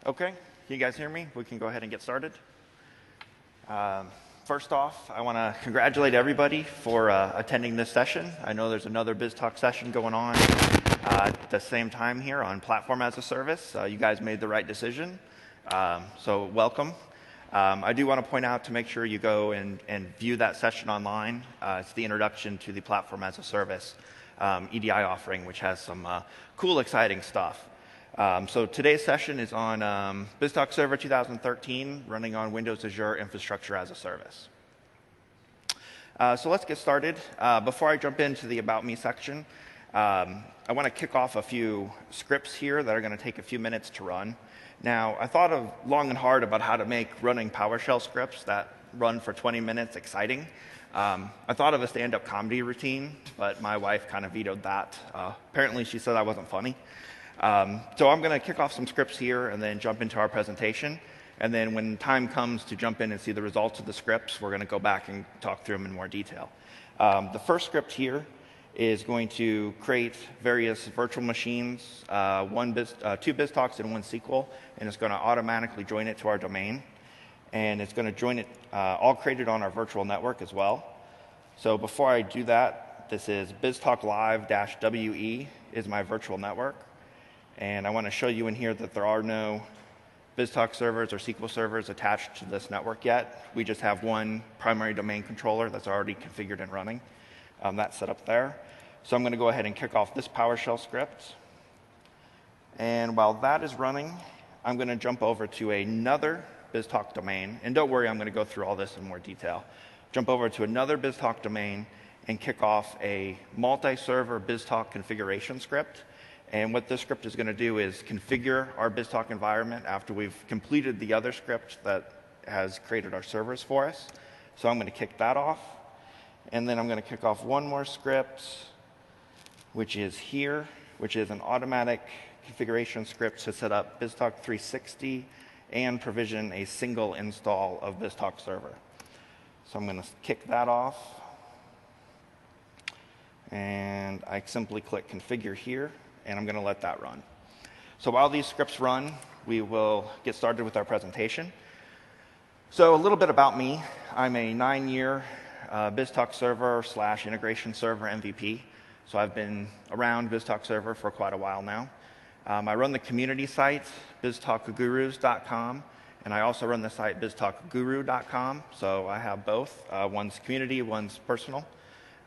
Okay, can you guys hear me? We can go ahead and get started. First off, I want to congratulate everybody for attending this session. I know there's another BizTalk session going on at the same time here on Platform as a Service. You guys made the right decision, so welcome. I do want to point out to make sure you go and view that session online. It's the introduction to the Platform as a Service EDI offering, which has some cool, exciting stuff. So today's session is on BizTalk Server 2013, running on Windows Azure Infrastructure as a Service. So let's get started. Before I jump into the About Me section, I want to kick off a few scripts here that are going to take a few minutes to run. Now, I thought of long and hard about how to make running PowerShell scripts that run for 20 minutes exciting. I thought of a stand-up comedy routine, but my wife kind of vetoed that. Apparently, she said I wasn't funny. So I'm going to kick off some scripts here and then jump into our presentation. And then when time comes to jump in and see the results of the scripts, we're going to go back and talk through them in more detail. The first script here is going to create various virtual machines, two BizTalks and one SQL, and it's going to automatically join it to our domain. And it's going to join it all created on our virtual network as well. So before I do that, this is BizTalk Live-WE is my virtual network. And I want to show you in here that there are no BizTalk servers or SQL servers attached to this network yet. We just have one primary domain controller that's already configured and running. That's set up there. So I'm going to go ahead and kick off this PowerShell script. And while that is running, I'm going to jump over to another BizTalk domain. And don't worry, I'm going to go through all this in more detail. Jump over to another BizTalk domain and kick off a multi-server BizTalk configuration script. And what this script is going to do is configure our BizTalk environment after we've completed the other script that has created our servers for us. So I'm going to kick that off. And then I'm going to kick off one more script, which is here, which is an automatic configuration script to set up BizTalk 360 and provision a single install of BizTalk server. So I'm going to kick that off. And I simply click configure here. And I'm going to let that run. So while these scripts run, we will get started with our presentation. So a little bit about me. I'm a 9-year BizTalk server / integration server MVP. So I've been around BizTalk server for quite a while now. I run the community site, biztalkgurus.com, and I also run the site biztalkguru.com. So I have both. One's community, one's personal.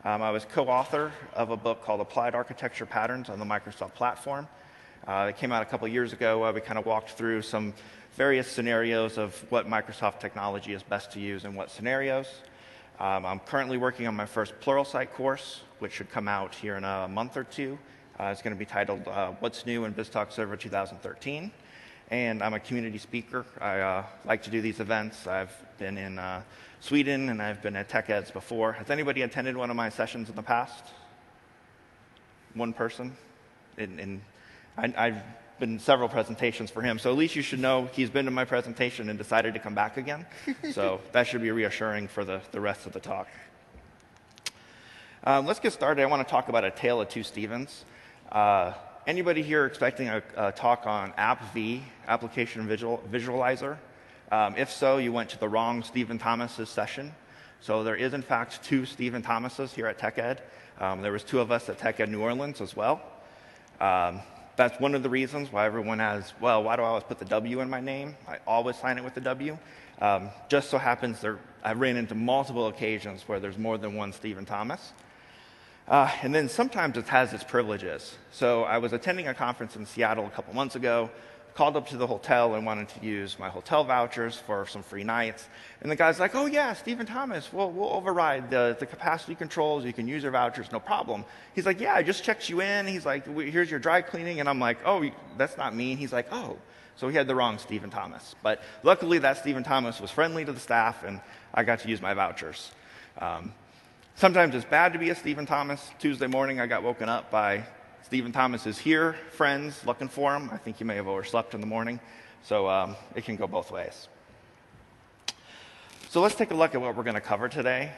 I was co-author of a book called Applied Architecture Patterns on the Microsoft platform. It came out a couple years ago. We kind of walked through some various scenarios of what Microsoft technology is best to use in what scenarios. I'm currently working on my first Pluralsight course, which should come out here in a month or two. It's going to be titled What's New in BizTalk Server 2013. And I'm a community speaker. I like to do these events. I've been in Sweden, and I've been at TechEd before. Has anybody attended one of my sessions in the past? One person? I've been in several presentations for him, so at least you should know he's been to my presentation and decided to come back again. So that should be reassuring for the rest of the talk. Let's get started. I want to talk about a tale of two Stevens. Anybody here expecting a talk on AppV, Application Visualizer? If so, you went to the wrong Stephen Thomas's session. So there is, in fact, two Stephen Thomases here at TechEd. There was two of us at TechEd New Orleans as well. That's one of the reasons why everyone has, well, why do I always put the W in my name? I always sign it with the W. Just so happens I ran into multiple occasions where there's more than one Stephen Thomas. And then sometimes it has its privileges. So I was attending a conference in Seattle a couple months ago, called up to the hotel and wanted to use my hotel vouchers for some free nights. And the guy's like, oh yeah, Stephen Thomas, we'll override the capacity controls. You can use your vouchers, no problem. He's like, yeah, I just checked you in. He's like, here's your dry cleaning. And I'm like, oh, that's not me. And he's like, oh. So he had the wrong Stephen Thomas. But luckily that Stephen Thomas was friendly to the staff, and I got to use my vouchers. Sometimes it's bad to be a Stephen Thomas. Tuesday morning I got woken up by Stephen Thomas is here, friends, looking for him. I think he may have overslept in the morning. So it can go both ways. So let's take a look at what we're going to cover today.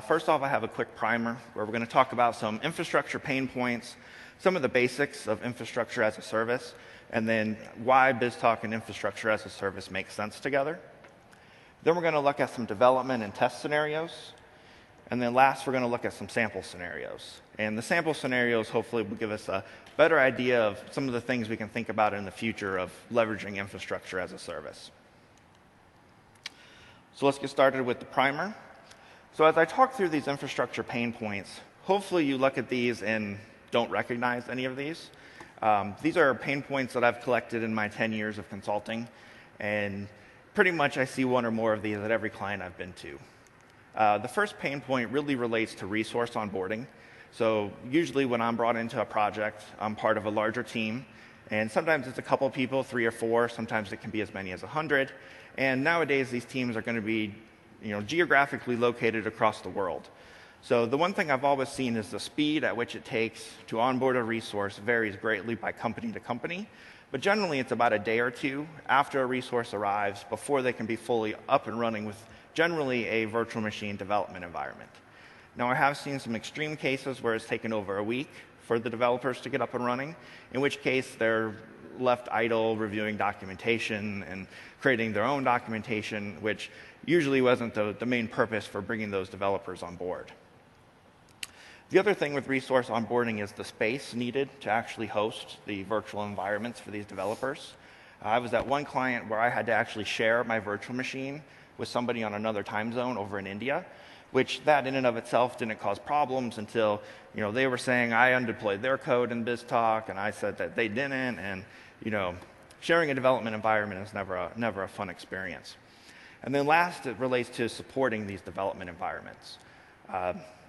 First off, I have a quick primer where we're going to talk about some infrastructure pain points, some of the basics of infrastructure as a service, and then why BizTalk and infrastructure as a service make sense together. Then we're going to look at some development and test scenarios. And then last, we're going to look at some sample scenarios. And the sample scenarios hopefully will give us a better idea of some of the things we can think about in the future of leveraging infrastructure as a service. So let's get started with the primer. So as I talk through these infrastructure pain points, hopefully you look at these and don't recognize any of these. These are pain points that I've collected in my 10 years of consulting, and pretty much I see one or more of these at every client I've been to. The first pain point really relates to resource onboarding. So usually when I'm brought into a project, I'm part of a larger team, and sometimes it's a couple people, 3 or 4, sometimes it can be as many as 100. And nowadays these teams are going to be geographically located across the world. So the one thing I've always seen is the speed at which it takes to onboard a resource varies greatly by company to company, but generally it's about a day or two after a resource arrives before they can be fully up and running with generally a virtual machine development environment. Now I have seen some extreme cases where it's taken over a week for the developers to get up and running, in which case they're left idle reviewing documentation and creating their own documentation, which usually wasn't the main purpose for bringing those developers on board. The other thing with resource onboarding is the space needed to actually host the virtual environments for these developers. I was at one client where I had to actually share my virtual machine with somebody on another time zone over in India, which that in and of itself didn't cause problems until they were saying I undeployed their code in BizTalk, and I said that they didn't, and sharing a development environment is never a fun experience. And then last, it relates to supporting these development environments.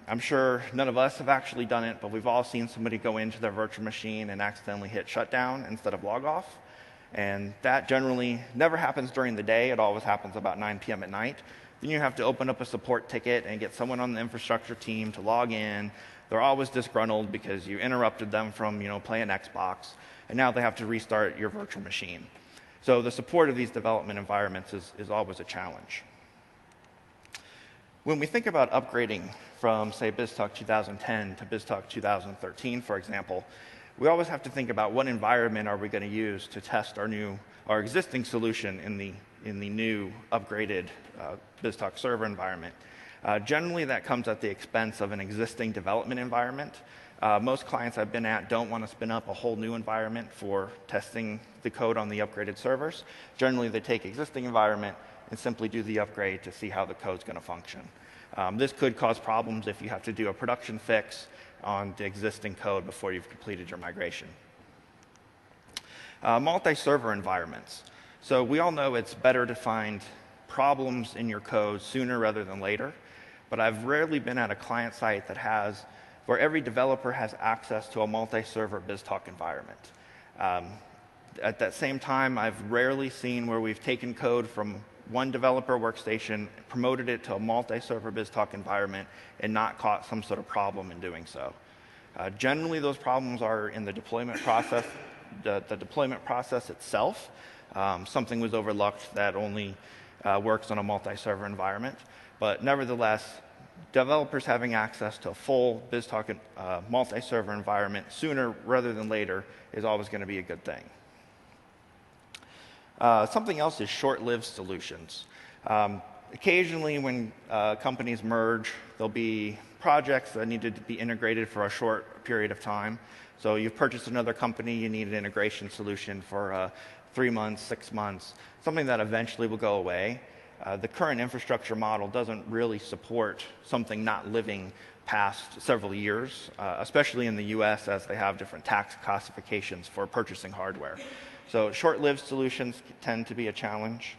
I'm sure none of us have actually done it, but we've all seen somebody go into their virtual machine and accidentally hit shutdown instead of log off. And that generally never happens during the day. It always happens about 9 p.m. at night. Then you have to open up a support ticket and get someone on the infrastructure team to log in. They're always disgruntled because you interrupted them from playing Xbox, and now they have to restart your virtual machine. So the support of these development environments is always a challenge. When we think about upgrading from, say, BizTalk 2010 to BizTalk 2013, for example, we always have to think about what environment are we going to use to test our existing solution in the new upgraded BizTalk server environment. Generally, that comes at the expense of an existing development environment. Most clients I've been at don't want to spin up a whole new environment for testing the code on the upgraded servers. Generally, they take existing environment and simply do the upgrade to see how the code's going to function. This could cause problems if you have to do a production fix on the existing code before you've completed your migration. Multi-server environments. So we all know it's better to find problems in your code sooner rather than later, but I've rarely been at a client site where every developer has access to a multi-server BizTalk environment. At that same time, I've rarely seen where we've taken code from one developer workstation, promoted it to a multi-server BizTalk environment, and not caught some sort of problem in doing so. Generally, those problems are in the deployment process, the deployment process itself. Something was overlooked that only works on a multi-server environment. But nevertheless, developers having access to a full BizTalk multi-server environment sooner rather than later is always going to be a good thing. Something else is short-lived solutions. Occasionally when companies merge, there'll be projects that needed to be integrated for a short period of time. So you've purchased another company, you need an integration solution for 3 months, 6 months, something that eventually will go away. The current infrastructure model doesn't really support something not living past several years, especially in the US, as they have different tax classifications for purchasing hardware. So short-lived solutions tend to be a challenge.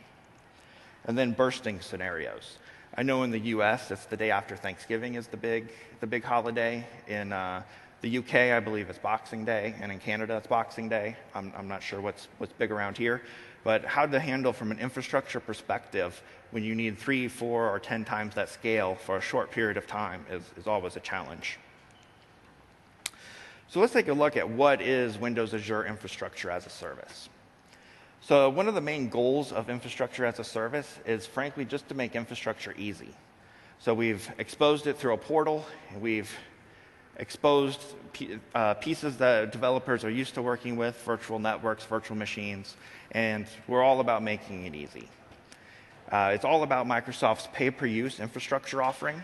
And then bursting scenarios. I know in the US, it's the day after Thanksgiving is the big holiday. In the UK, I believe it's Boxing Day, and in Canada, it's Boxing Day. I'm not sure what's big around here. But how to handle from an infrastructure perspective when you need 3, 4, or 10 times that scale for a short period of time is always a challenge. So let's take a look at what is Windows Azure Infrastructure as a Service. So one of the main goals of infrastructure as a service is, frankly, just to make infrastructure easy. So we've exposed it through a portal, and we've exposed pieces that developers are used to working with, virtual networks, virtual machines, and we're all about making it easy. It's all about Microsoft's pay-per-use infrastructure offering,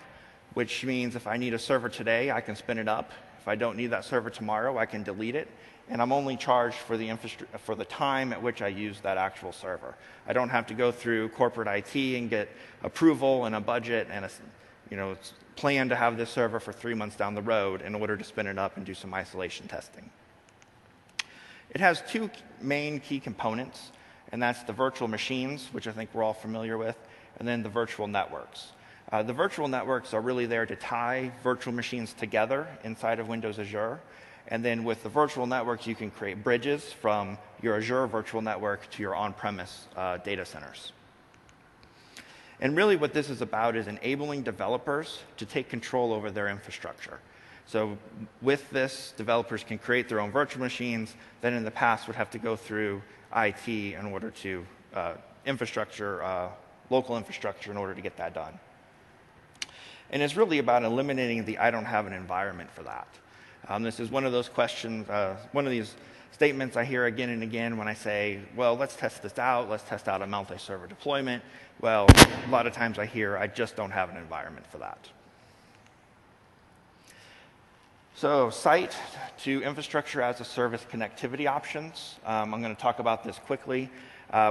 which means if I need a server today, I can spin it up. If I don't need that server tomorrow, I can delete it, and I'm only charged for the time at which I use that actual server. I don't have to go through corporate IT and get approval and a budget and a plan to have this server for 3 months down the road in order to spin it up and do some isolation testing. It has two main key components, and that's the virtual machines, which I think we're all familiar with, and then the virtual networks. The virtual networks are really there to tie virtual machines together inside of Windows Azure. And then with the virtual networks, you can create bridges from your Azure virtual network to your on-premise data centers. And really what this is about is enabling developers to take control over their infrastructure. So with this, developers can create their own virtual machines that in the past would have to go through IT in order to local infrastructure in order to get that done. And it's really about eliminating the I don't have an environment for that. This is one of those questions, one of these statements I hear again and again when I say, well, let's test this out. Let's test out a multi-server deployment. Well, a lot of times I hear, I just don't have an environment for that. So site to infrastructure as a service connectivity options. I'm going to talk about this quickly.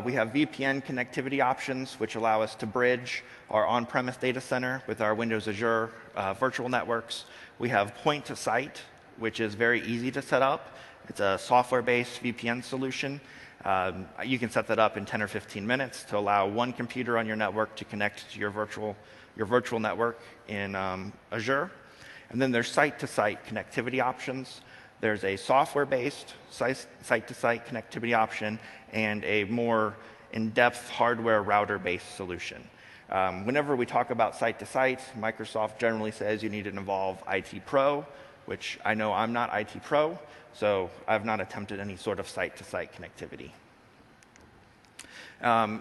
We have VPN connectivity options, which allow us to bridge our on-premise data center with our Windows Azure virtual networks. We have point-to-site, which is very easy to set up. It's a software-based VPN solution. You can set that up in 10 or 15 minutes to allow one computer on your network to connect to your virtual network in Azure. And then there's site-to-site connectivity options. There's a software-based site-to-site connectivity option and a more in-depth hardware router-based solution. Whenever we talk about site-to-site, Microsoft generally says you need to involve IT Pro, which I know I'm not IT Pro, so I've not attempted any sort of site-to-site connectivity.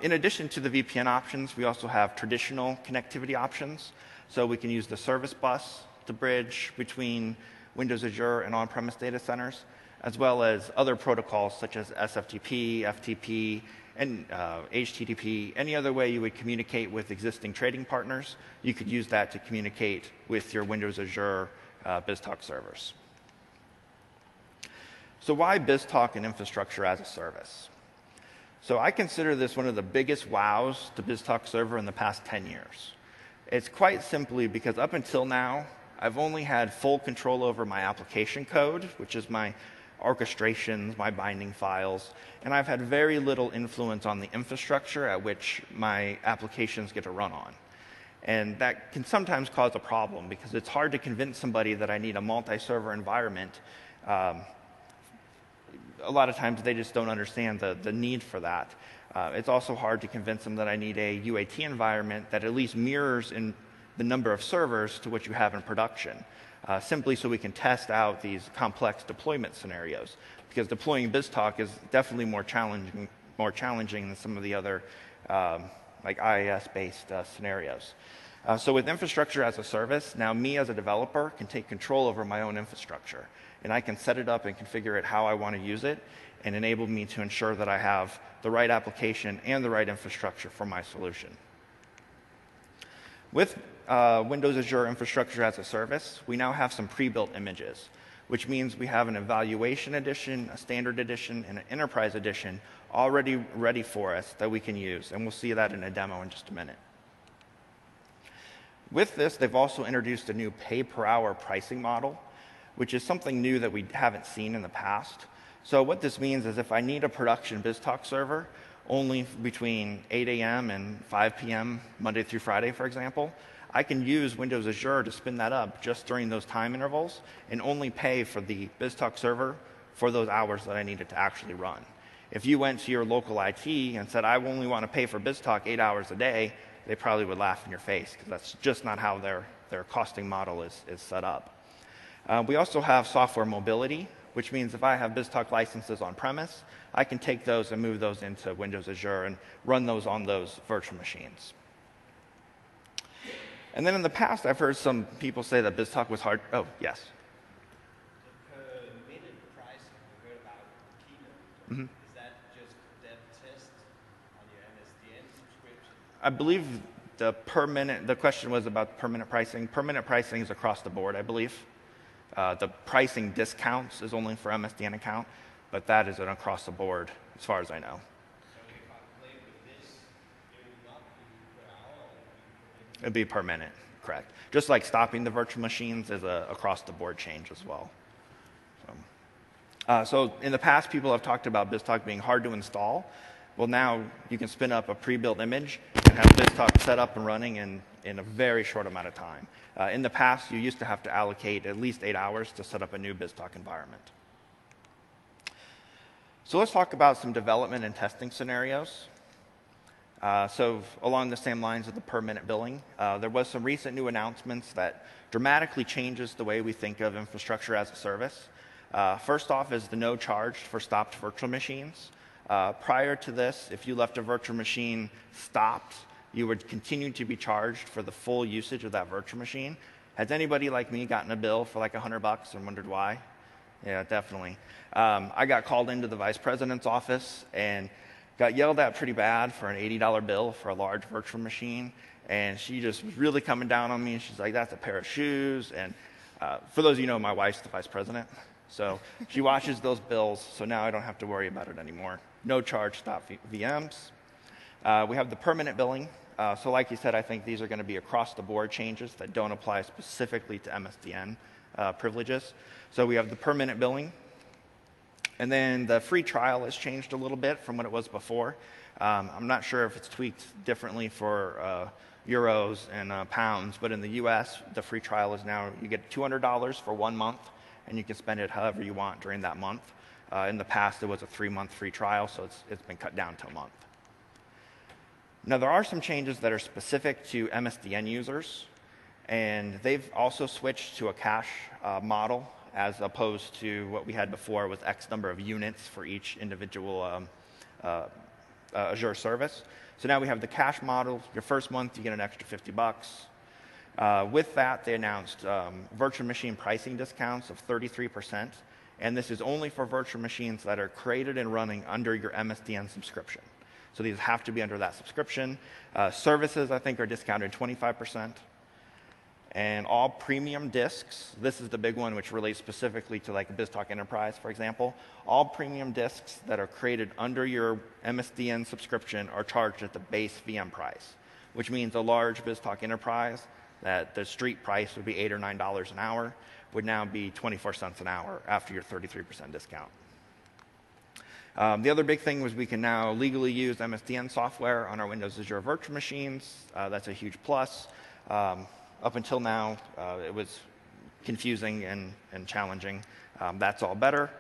In addition to the VPN options, we also have traditional connectivity options. So we can use the service bus to bridge between Windows Azure and on-premise data centers, as well as other protocols such as SFTP, FTP, and HTTP. Any other way you would communicate with existing trading partners, you could use that to communicate with your Windows Azure BizTalk servers. So why BizTalk and infrastructure as a service? So I consider this one of the biggest wows to BizTalk server in the past 10 years. It's quite simply because up until now, I've only had full control over my application code, which is my orchestrations, my binding files, and I've had very little influence on the infrastructure at which my applications get to run on. And that can sometimes cause a problem because it's hard to convince somebody that I need a multi-server environment. A lot of times they just don't understand the need for that. It's also hard to convince them that I need a UAT environment that at least mirrors in the number of servers to what you have in production, simply so we can test out these complex deployment scenarios. Because deploying BizTalk is definitely more challenging than some of the other like IaaS-based scenarios. So with infrastructure as a service, now me as a developer can take control over my own infrastructure. And I can set it up and configure it how I want to use it and enable me to ensure that I have the right application and the right infrastructure for my solution. With Windows Azure Infrastructure as a Service, we now have some pre-built images, which means we have an Evaluation Edition, a Standard Edition, and an Enterprise Edition already ready for us that we can use. And we'll see that in a demo in just a minute. With this, they've also introduced a new pay-per-hour pricing model, which is something new that we haven't seen in the past. So what this means is if I need a production BizTalk server only between 8 a.m. and 5 p.m. Monday through Friday, for example, I can use Windows Azure to spin that up just during those time intervals and only pay for the BizTalk server for those hours that I need it to actually run. If you went to your local IT and said, I only want to pay for BizTalk 8 hours a day, they probably would laugh in your face because that's just not how their costing model is set up. We also have software mobility, which means if I have BizTalk licenses on premise, I can take those and move those into Windows Azure and run those on those virtual machines. And then in the past, I've heard some people say that BizTalk was hard. Oh, yes. Is that just dev test on your MSDN subscription? I believe the question was about permanent pricing. Permanent pricing is across the board, I believe. The pricing discounts is only for MSDN account, but that is an across the board as far as I know. So if I play with this, it will not be per hour, or it It'd be permanent, correct. Just like stopping the virtual machines is a across the board change as well. So in the past, people have talked about BizTalk being hard to install. Well, now you can spin up a pre-built image and have BizTalk set up and running in a very short amount of time. In the past, you used to have to allocate at least 8 hours to set up a new BizTalk environment. So let's talk about some development and testing scenarios. So along the same lines of the per-minute billing, there was some recent new announcements that dramatically changes the way we think of infrastructure as a service. First off is the no charge for stopped virtual machines. Prior to this, if you left a virtual machine stopped, you would continue to be charged for the full usage of that virtual machine. Has anybody like me gotten a bill for like $100 and wondered why? Yeah, definitely. I got called into the vice president's office and got yelled at pretty bad for an $80 bill for a large virtual machine. And she just was really coming down on me. She's like, that's a pair of shoes. And for those of you who know, my wife's the vice president. So she watches those bills, so now I don't have to worry about it anymore. No charge, stop VMs. We have the permanent billing. So like you said, I think these are going to be across-the-board changes that don't apply specifically to MSDN privileges. So we have the permanent billing. And then the free trial has changed a little bit from what it was before. I'm not sure if it's tweaked differently for euros and pounds, but in the US, the free trial is now you get $200 for 1 month, and you can spend it however you want during that month. In the past, it was a 3-month free trial, so it's been cut down to a month. Now, there are some changes that are specific to MSDN users, and they've also switched to a cash model as opposed to what we had before with X number of units for each individual Azure service. So now we have the cash model. Your first month, you get an extra $50. With that, they announced virtual machine pricing discounts of 33%, and this is only for virtual machines that are created and running under your MSDN subscription. So these have to be under that subscription. Services, I think, are discounted 25%. And all premium disks, this is the big one which relates specifically to like a BizTalk Enterprise, for example. All premium disks that are created under your MSDN subscription are charged at the base VM price, which means a large BizTalk Enterprise that the street price would be $8 or $9 an hour would now be 24 cents an hour after your 33% discount. The other big thing was we can now legally use MSDN software on our Windows Azure virtual machines. That's a huge plus. Up until now, it was confusing and challenging. That's all better.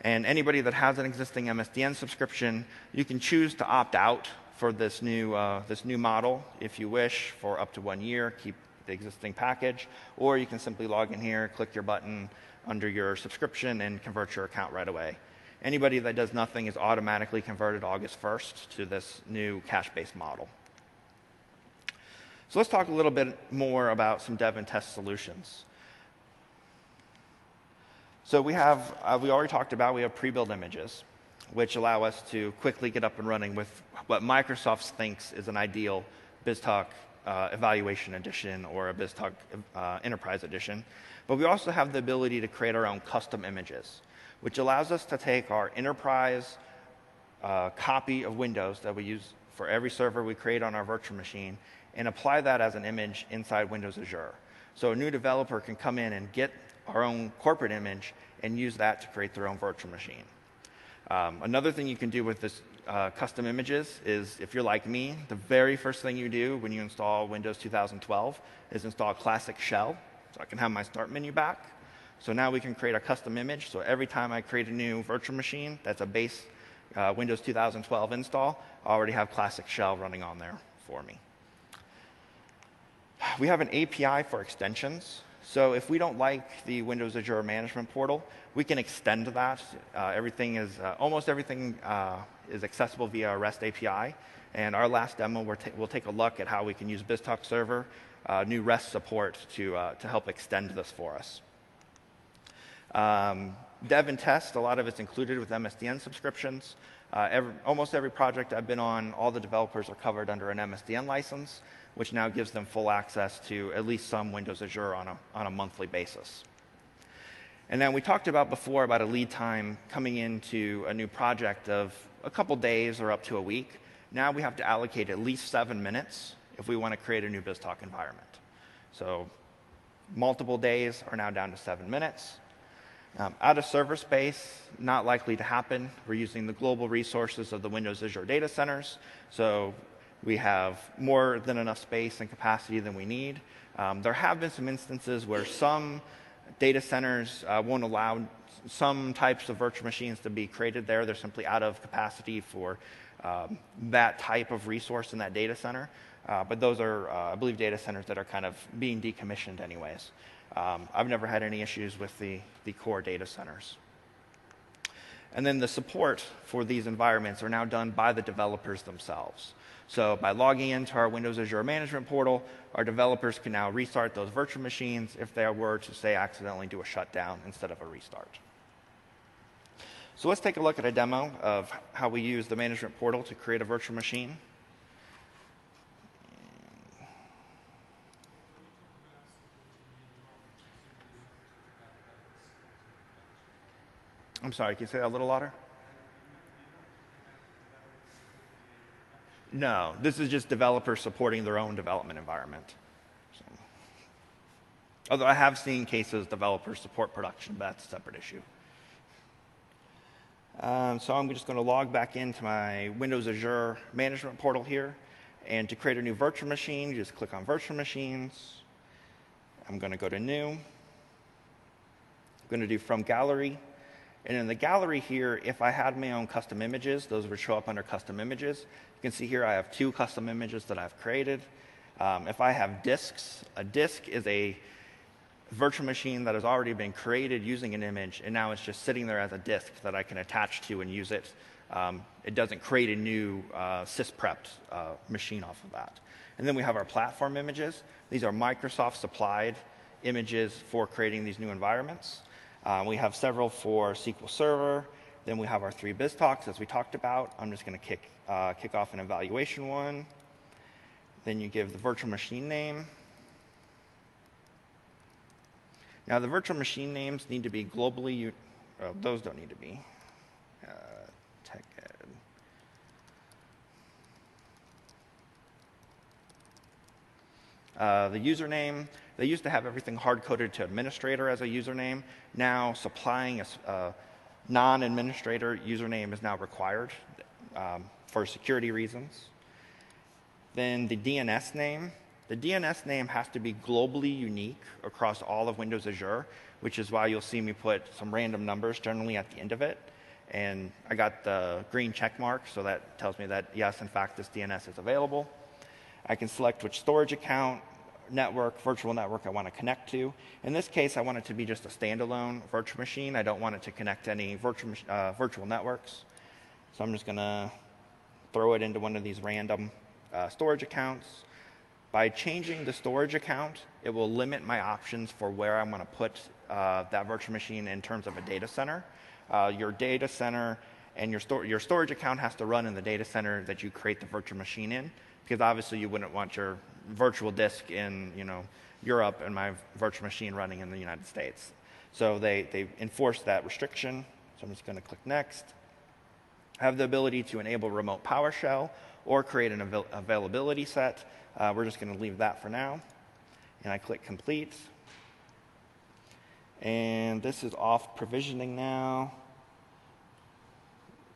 And anybody that has an existing MSDN subscription, you can choose to opt out for this new model if you wish for up to 1 year, keep the existing package, or you can simply log in here, click your button under your subscription, and convert your account right away. Anybody that does nothing is automatically converted August 1st to this new cash-based model. So let's talk a little bit more about some dev and test solutions. So we already talked about, we have pre-built images, which allow us to quickly get up and running with what Microsoft thinks is an ideal BizTalk Evaluation Edition or a BizTalk Enterprise Edition. But we also have the ability to create our own custom images, which allows us to take our enterprise copy of Windows that we use for every server we create on our virtual machine and apply that as an image inside Windows Azure. So a new developer can come in and get our own corporate image and use that to create their own virtual machine. Another thing you can do with this custom images is, if you're like me, the very first thing you do when you install Windows 2012 is install Classic Shell, so I can have my start menu back. So now we can create a custom image. So every time I create a new virtual machine that's a base Windows 2012 install, I already have Classic Shell running on there for me. We have an API for extensions. So if we don't like the Windows Azure Management Portal, we can extend that. Almost everything is accessible via a REST API. And our last demo, we'll take a look at how we can use BizTalk Server, new REST support to help extend this for us. Dev and test, a lot of it's included with MSDN subscriptions. Almost every project I've been on, all the developers are covered under an MSDN license, which now gives them full access to at least some Windows Azure on a monthly basis. And then we talked about before about a lead time coming into a new project of a couple days or up to a week. Now we have to allocate at least 7 minutes if we want to create a new BizTalk environment. So multiple days are now down to 7 minutes. Out of server space, not likely to happen. We're using the global resources of the Windows Azure data centers. So we have more than enough space and capacity than we need. There have been some instances where some data centers won't allow some types of virtual machines to be created there. They're simply out of capacity for that type of resource in that data center. But those are, I believe, data centers that are kind of being decommissioned anyways. I've never had any issues with the core data centers. And then the support for these environments are now done by the developers themselves. So by logging into our Windows Azure management portal, our developers can now restart those virtual machines if they were to, say, accidentally do a shutdown instead of a restart. So let's take a look at a demo of how we use the management portal to create a virtual machine. I'm sorry, can you say that a little louder? No, this is just developers supporting their own development environment. So, although I have seen cases developers support production, but that's a separate issue. So I'm just going to log back into my Windows Azure management portal here. And to create a new virtual machine, you just click on Virtual Machines. I'm going to go to New. I'm going to do From Gallery. And in the gallery here, if I had my own custom images, those would show up under custom images. You can see here I have 2 custom images that I've created. If I have disks, a disk is a virtual machine that has already been created using an image, and now it's just sitting there as a disk that I can attach to and use it. It doesn't create a new sys-prepped machine off of that. And then we have our platform images. These are Microsoft-supplied images for creating these new environments. We have several for SQL Server. Then we have our 3 BizTalks, as we talked about. I'm just going to kick off an evaluation one. Then you give the virtual machine name. Now, the virtual machine names need to be globally, those don't need to be. TechEd. The username, they used to have everything hard-coded to administrator as a username. Now, supplying a non-administrator username is now required for security reasons. Then the DNS name. The DNS name has to be globally unique across all of Windows Azure, which is why you'll see me put some random numbers generally at the end of it. And I got the green check mark, so that tells me that, yes, in fact, this DNS is available. I can select which storage account, network, virtual network I want to connect to. In this case, I want it to be just a standalone virtual machine. I don't want it to connect to any virtual networks. So I'm just going to throw it into one of these random storage accounts. By changing the storage account, it will limit my options for where I'm going to put that virtual machine in terms of a data center. Your data center and your storage account has to run in the data center that you create the virtual machine in, because obviously you wouldn't want your virtual disk in Europe and my virtual machine running in the United States. So they enforce that restriction. So I'm just going to click Next. I have the ability to enable remote PowerShell or create an availability set. We're just going to leave that for now. And I click Complete. And this is off provisioning now,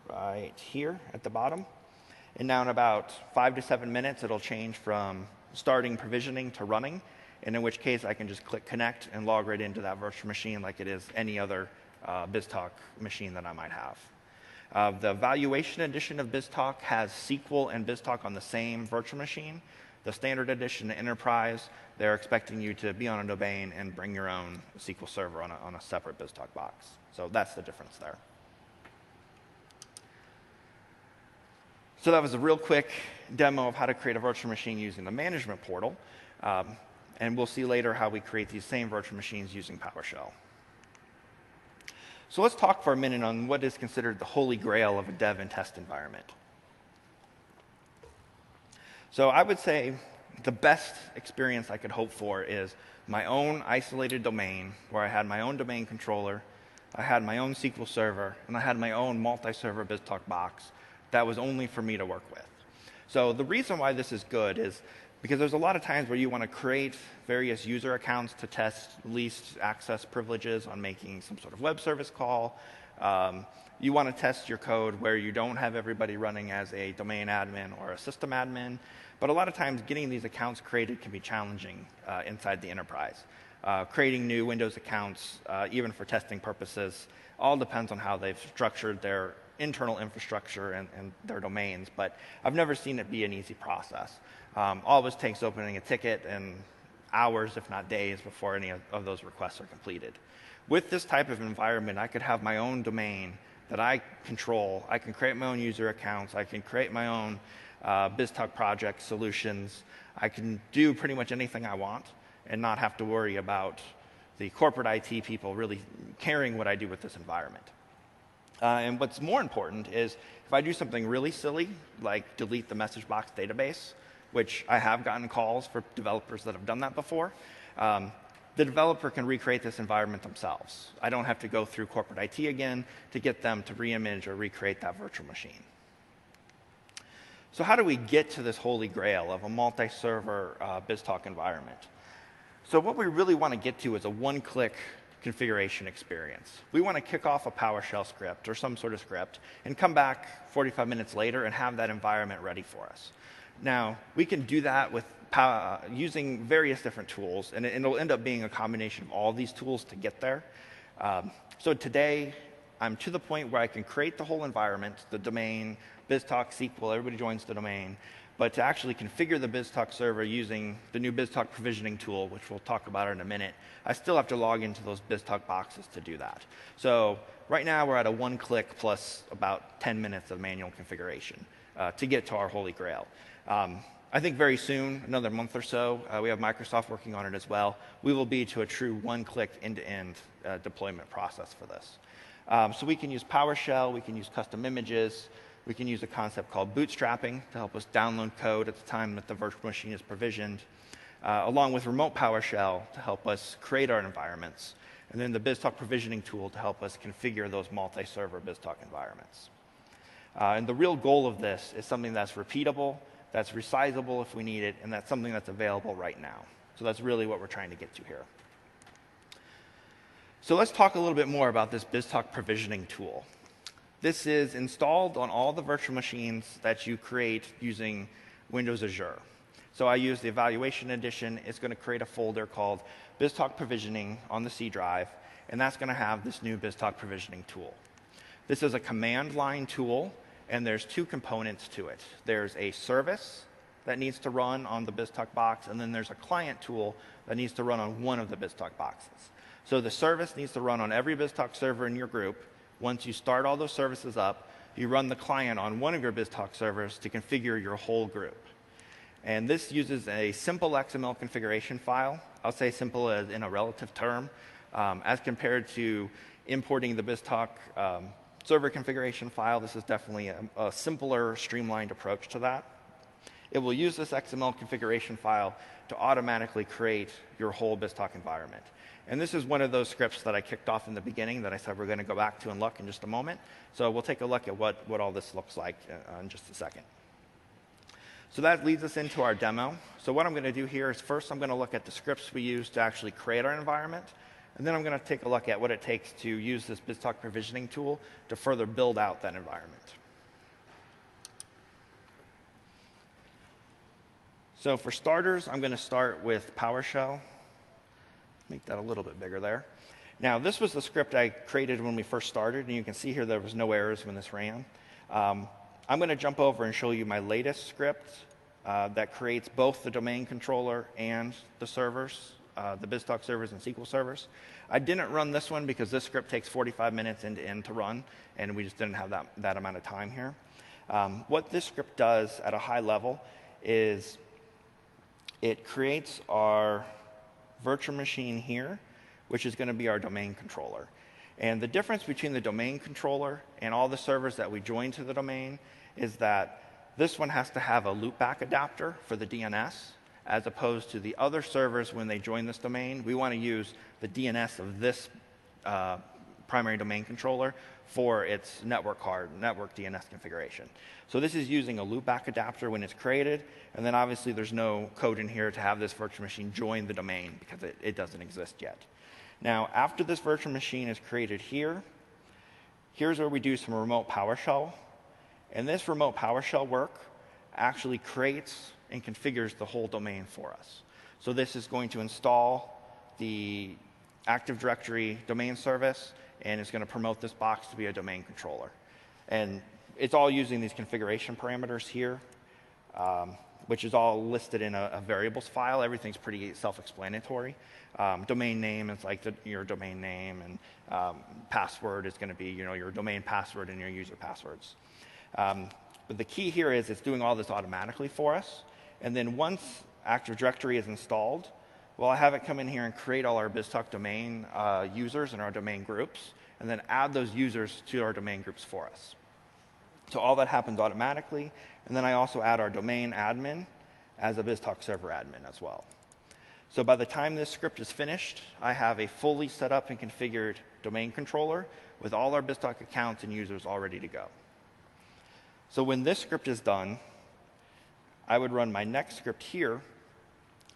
right here at the bottom. And now in about 5 to 7 minutes, it'll change from starting provisioning to running, and in which case I can just click Connect and log right into that virtual machine like it is any other BizTalk machine that I might have. The Evaluation Edition of BizTalk has SQL and BizTalk on the same virtual machine. The Standard Edition, the Enterprise, they're expecting you to be on a domain and bring your own SQL Server on a separate BizTalk box. So that's the difference there. So that was a real quick demo of how to create a virtual machine using the management portal. And we'll see later how we create these same virtual machines using PowerShell. So let's talk for a minute on what is considered the holy grail of a dev and test environment. So I would say the best experience I could hope for is my own isolated domain where I had my own domain controller, I had my own SQL server, and I had my own multi-server BizTalk box that was only for me to work with. So the reason why this is good is because there's a lot of times where you want to create various user accounts to test least access privileges on making some sort of web service call. You want to test your code where you don't have everybody running as a domain admin or a system admin. But a lot of times getting these accounts created can be challenging inside the enterprise. Creating new Windows accounts, even for testing purposes, all depends on how they've structured their internal infrastructure and their domains. But I've never seen it be an easy process. Always takes opening a ticket and hours, if not days, before any of those requests are completed. With this type of environment, I could have my own domain that I control. I can create my own user accounts. I can create my own BizTalk project solutions. I can do pretty much anything I want and not have to worry about the corporate IT people really caring what I do with this environment. And what's more important is if I do something really silly, like delete the message box database, which I have gotten calls for developers that have done that before, the developer can recreate this environment themselves. I don't have to go through corporate IT again to get them to reimage or recreate that virtual machine. So how do we get to this holy grail of a multi-server BizTalk environment? So what we really want to get to is a one-click configuration experience. We want to kick off a PowerShell script or some sort of script and come back 45 minutes later and have that environment ready for us. Now, we can do that with using various different tools, and it'll end up being a combination of all these tools to get there. So today, I'm to the point where I can create the whole environment, the domain, BizTalk, SQL, everybody joins the domain, but to actually configure the BizTalk server using the new BizTalk provisioning tool, which we'll talk about in a minute, I still have to log into those BizTalk boxes to do that. So right now, we're at a one-click plus about 10 minutes of manual configuration to get to our holy grail. I think very soon, another month or so, we have Microsoft working on it as well. We will be to a true one-click end-to-end deployment process for this. So we can use PowerShell, we can use custom images, we can use a concept called bootstrapping to help us download code at the time that the virtual machine is provisioned, along with remote PowerShell to help us create our environments, and then the BizTalk provisioning tool to help us configure those multi-server BizTalk environments. And the real goal of this is something that's repeatable, that's resizable if we need it, and that's something that's available right now. So that's really what we're trying to get to here. So let's talk a little bit more about this BizTalk provisioning tool. This is installed on all the virtual machines that you create using Windows Azure. So I use the Evaluation Edition. It's going to create a folder called BizTalk Provisioning on the C drive, and that's going to have this new BizTalk provisioning tool. This is a command line tool, and there's two components to it. There's a service that needs to run on the BizTalk box, and then there's a client tool that needs to run on one of the BizTalk boxes. So the service needs to run on every BizTalk server in your group. Once you start all those services up, you run the client on one of your BizTalk servers to configure your whole group. And this uses a simple XML configuration file. I'll say simple as in a relative term, as compared to importing the BizTalk server configuration file. This is definitely a simpler, streamlined approach to that. It will use this XML configuration file to automatically create your whole BizTalk environment. And this is one of those scripts that I kicked off in the beginning that I said we're going to go back to and look in just a moment. So we'll take a look at what all this looks like in just a second. So that leads us into our demo. So what I'm going to do here is first I'm going to look at the scripts we use to actually create our environment. And then I'm going to take a look at what it takes to use this BizTalk provisioning tool to further build out that environment. So for starters, I'm going to start with PowerShell. Make that a little bit bigger there. Now, this was the script I created when we first started, and you can see here there was no errors when this ran. I'm going to jump over and show you my latest script that creates both the domain controller and the servers, the BizTalk servers and SQL servers. I didn't run this one because this script takes 45 minutes end-to-end to run, and we just didn't have that amount of time here. What this script does at a high level is it creates our virtual machine here, which is going to be our domain controller. And the difference between the domain controller and all the servers that we join to the domain is that this one has to have a loopback adapter for the DNS, as opposed to the other servers when they join this domain. We want to use the DNS of this primary domain controller for its network card, network DNS configuration. So this is using a loopback adapter when it's created, and then obviously there's no code in here to have this virtual machine join the domain because it doesn't exist yet. Now, after this virtual machine is created here, here's where we do some remote PowerShell. And this remote PowerShell work actually creates and configures the whole domain for us. So this is going to install the Active Directory domain service, and it's going to promote this box to be a domain controller. And it's all using these configuration parameters here, which is all listed in a variables file. Everything's pretty self-explanatory. Domain name is like your domain name, and password is going to be your domain password and your user passwords. But the key here is it's doing all this automatically for us. And then once Active Directory is installed, well, I have it come in here and create all our BizTalk domain users and our domain groups, and then add those users to our domain groups for us. So all that happens automatically. And then I also add our domain admin as a BizTalk server admin as well. So by the time this script is finished, I have a fully set up and configured domain controller with all our BizTalk accounts and users all ready to go. So when this script is done, I would run my next script here,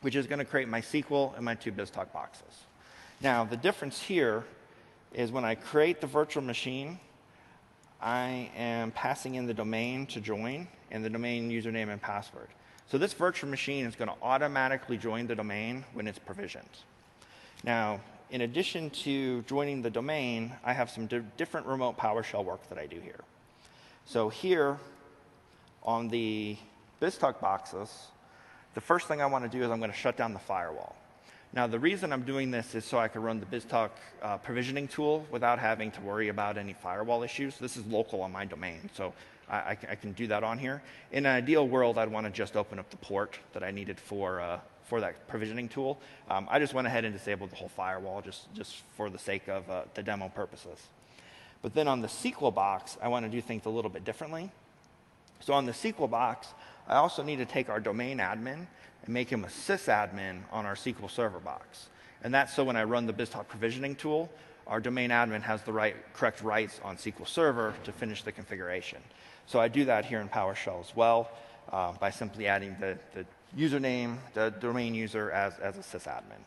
which is going to create my SQL and my 2 BizTalk boxes. Now, the difference here is when I create the virtual machine, I am passing in the domain to join and the domain username and password. So this virtual machine is going to automatically join the domain when it's provisioned. Now, in addition to joining the domain, I have some different remote PowerShell work that I do here. So here on the BizTalk boxes, the first thing I want to do is I'm going to shut down the firewall. Now, the reason I'm doing this is so I can run the BizTalk provisioning tool without having to worry about any firewall issues. This is local on my domain, so I can do that on here. In an ideal world, I'd want to just open up the port that I needed for that provisioning tool. I just went ahead and disabled the whole firewall just for the sake of the demo purposes. But then on the SQL box, I want to do things a little bit differently. So on the SQL box, I also need to take our domain admin and make him a sysadmin on our SQL Server box. And that's so when I run the BizTalk provisioning tool, our domain admin has the correct rights on SQL Server to finish the configuration. So I do that here in PowerShell as well by simply adding the username, the domain user as a sysadmin.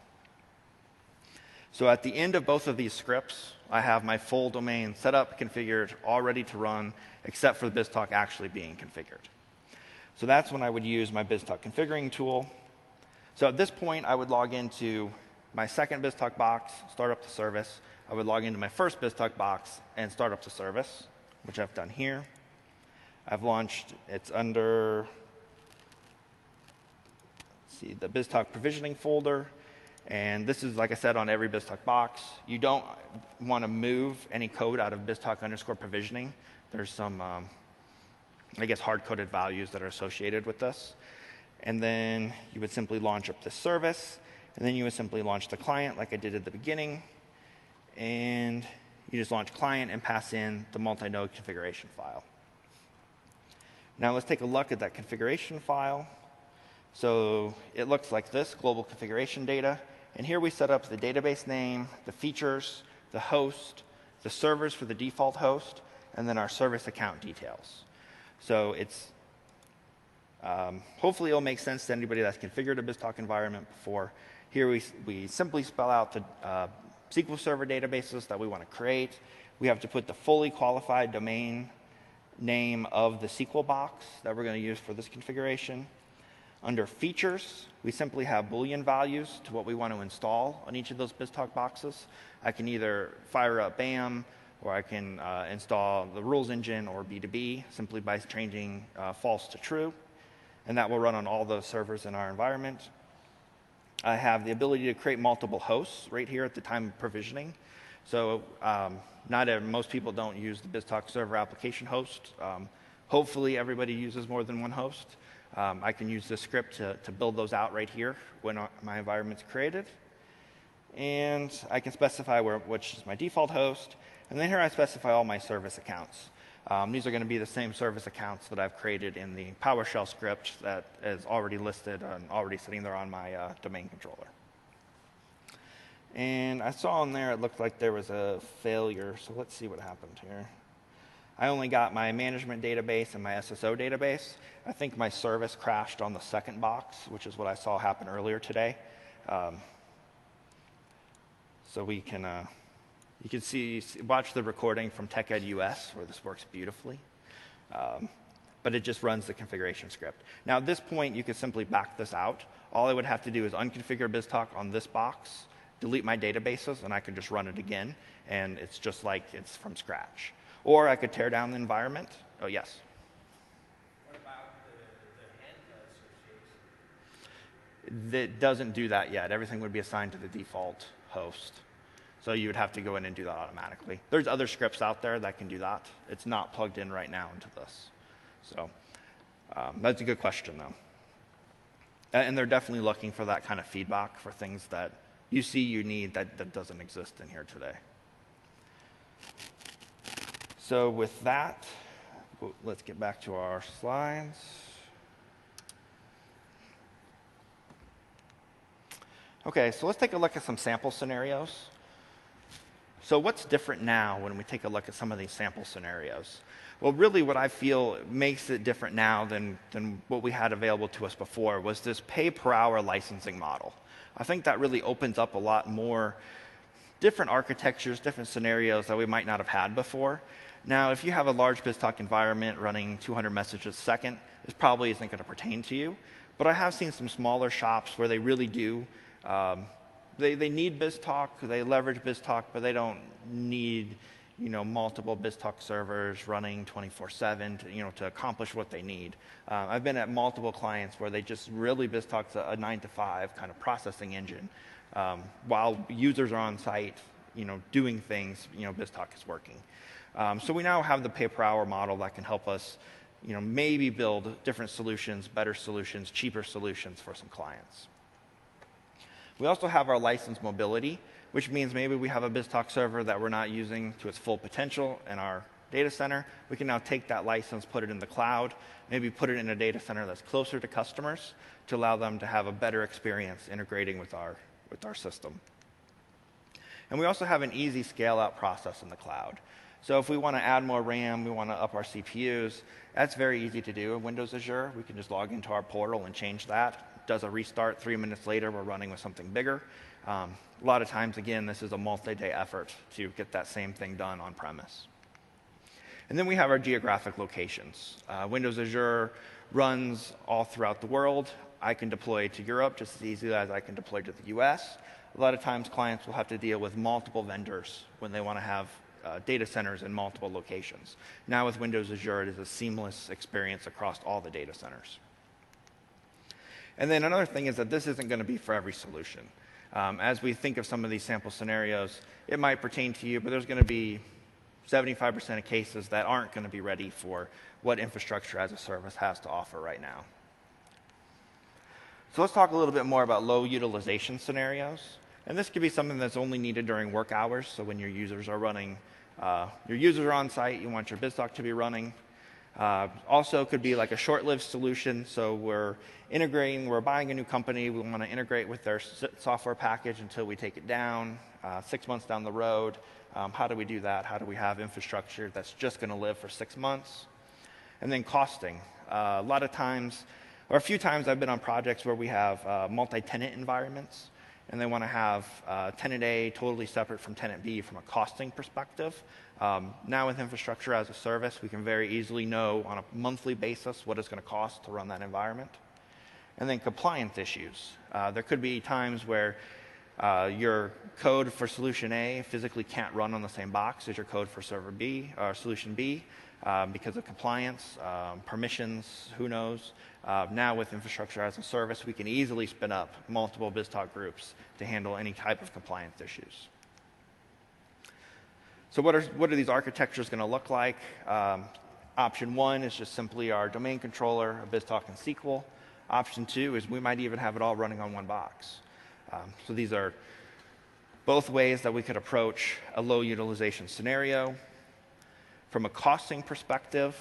So at the end of both of these scripts, I have my full domain set up, configured, all ready to run, except for the BizTalk actually being configured. So that's when I would use my BizTalk configuring tool. So at this point, I would log into my second BizTalk box, start up the service. I would log into my first BizTalk box and start up the service, which I've done here. I've launched, it's under, let's see, the BizTalk provisioning folder. And this is, like I said, on every BizTalk box. You don't want to move any code out of BizTalk_provisioning. There's some, I guess, hard-coded values that are associated with this. And then you would simply launch up this service. And then you would simply launch the client like I did at the beginning. And you just launch client and pass in the multi-node configuration file. Now let's take a look at that configuration file. So it looks like this, global configuration data. And here we set up the database name, the features, the host, the servers for the default host, and then our service account details. So it's hopefully it'll make sense to anybody that's configured a BizTalk environment before. Here we simply spell out the SQL Server databases that we want to create. We have to put the fully qualified domain name of the SQL box that we're going to use for this configuration. Under features, we simply have Boolean values to what we want to install on each of those BizTalk boxes. I can either fire up BAM, or I can install the rules engine or B2B simply by changing false to true. And that will run on all those servers in our environment. I have the ability to create multiple hosts right here at the time of provisioning. So most people don't use the BizTalk server application host. Hopefully everybody uses more than one host. I can use this script to build those out right here when my environment's created. And I can specify which is my default host. And then here I specify all my service accounts. These are going to be the same service accounts that I've created in the PowerShell script that is already listed and already sitting there on my domain controller. And I saw in there it looked like there was a failure, so let's see what happened here. I only got my management database and my SSO database. I think my service crashed on the second box, which is what I saw happen earlier today. So we can, you can watch the recording from TechEd US, where this works beautifully. But it just runs the configuration script. Now at this point, you could simply back this out. All I would have to do is unconfigure BizTalk on this box, delete my databases, and I could just run it again, and it's just like it's from scratch. Or I could tear down the environment. Oh, yes? What about the hand association? It doesn't do that yet. Everything would be assigned to the default host. So you would have to go in and do that automatically. There's other scripts out there that can do that. It's not plugged in right now into this. So that's a good question, though. And they're definitely looking for that kind of feedback for things that you see you need that doesn't exist in here today. So with that, let's get back to our slides. Okay, so let's take a look at some sample scenarios. So what's different now when we take a look at some of these sample scenarios? Well, really what I feel makes it different now than what we had available to us before was this pay-per-hour licensing model. I think that really opens up a lot more different architectures, different scenarios that we might not have had before. Now, if you have a large BizTalk environment running 200 messages a second, this probably isn't going to pertain to you. But I have seen some smaller shops where they really do. They need BizTalk, they leverage BizTalk, but they don't need multiple BizTalk servers running 24/7 to accomplish what they need. I've been at multiple clients where they just really BizTalk's a 9 to 5 kind of processing engine. While users are on site, doing things, BizTalk is working. So we now have the pay-per-hour model that can help us, maybe build different solutions, better solutions, cheaper solutions for some clients. We also have our license mobility, which means maybe we have a BizTalk server that we're not using to its full potential in our data center. We can now take that license, put it in the cloud, maybe put it in a data center that's closer to customers to allow them to have a better experience integrating with our system. And we also have an easy scale-out process in the cloud. So if we want to add more RAM, we want to up our CPUs, that's very easy to do in Windows Azure. We can just log into our portal and change that. Does a restart, 3 minutes later, we're running with something bigger. A lot of times, again, this is a multi-day effort to get that same thing done on premise. And then we have our geographic locations. Windows Azure runs all throughout the world. I can deploy to Europe just as easily as I can deploy to the US. A lot of times, clients will have to deal with multiple vendors when they want to have data centers in multiple locations. Now with Windows Azure, it is a seamless experience across all the data centers. And then another thing is that this isn't going to be for every solution. As we think of some of these sample scenarios, it might pertain to you, but there's going to be 75% of cases that aren't going to be ready for what infrastructure as a service has to offer right now. So let's talk a little bit more about low utilization scenarios. And this could be something that's only needed during work hours. So when your users are running, your users are on site, you want your BizTalk to be running. Also could be like a short-lived solution. So we're buying a new company, we want to integrate with their software package until we take it down, 6 months down the road. How do we do that? How do we have infrastructure that's just going to live for 6 months? And then costing. A lot of times, or a few times I've been on projects where we have multi-tenant environments, and they want to have tenant A totally separate from tenant B from a costing perspective. Now with infrastructure as a service, we can very easily know on a monthly basis what it's going to cost to run that environment. And then compliance issues. There could be times where your code for solution A physically can't run on the same box as your code for server B or solution B because of compliance, permissions, who knows. Now with infrastructure as a service, we can easily spin up multiple BizTalk groups to handle any type of compliance issues. So what are these architectures going to look like? Option 1 is just simply our domain controller, a BizTalk and SQL. Option 2 is we might even have it all running on one box. So these are both ways that we could approach a low utilization scenario. From a costing perspective,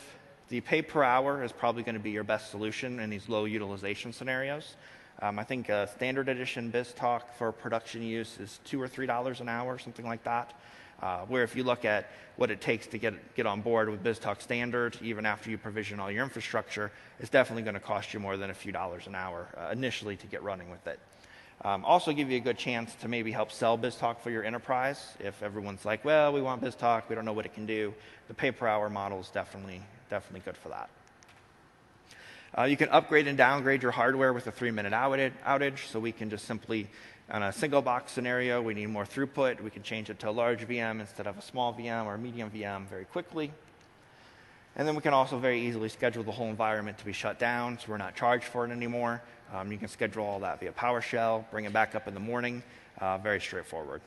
the pay per hour is probably going to be your best solution in these low utilization scenarios. I think a standard edition BizTalk for production use is $2 or $3 an hour, something like that. Where if you look at what it takes to get on board with BizTalk Standard, even after you provision all your infrastructure, it's definitely going to cost you more than a few dollars an hour initially to get running with it. Also give you a good chance to maybe help sell BizTalk for your enterprise. If everyone's like, well, we want BizTalk, we don't know what it can do, the pay per hour model is definitely good for that. You can upgrade and downgrade your hardware with a 3-minute outage, so we can just simply, on a single box scenario, we need more throughput, we can change it to a large VM instead of a small VM or a medium VM very quickly. And then we can also very easily schedule the whole environment to be shut down, so we're not charged for it anymore. You can schedule all that via PowerShell, bring it back up in the morning, very straightforward.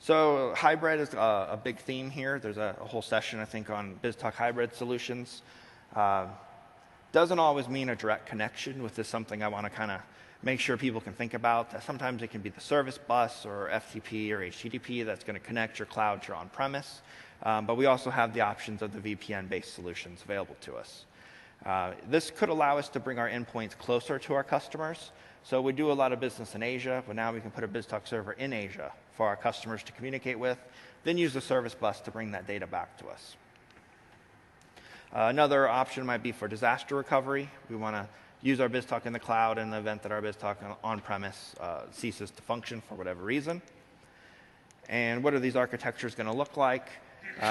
So hybrid is a big theme here. There's a whole session, I think, on BizTalk hybrid solutions. Doesn't always mean a direct connection, which is something I want to kind of make sure people can think about. Sometimes it can be the service bus or FTP or HTTP that's going to connect your cloud to your on-premise. But we also have the options of the VPN-based solutions available to us. This could allow us to bring our endpoints closer to our customers. So we do a lot of business in Asia, but now we can put a BizTalk server in Asia for our customers to communicate with, then use the service bus to bring that data back to us. Another option might be for disaster recovery. We want to use our BizTalk in the cloud in the event that our BizTalk on-premise ceases to function for whatever reason. And what are these architectures going to look like?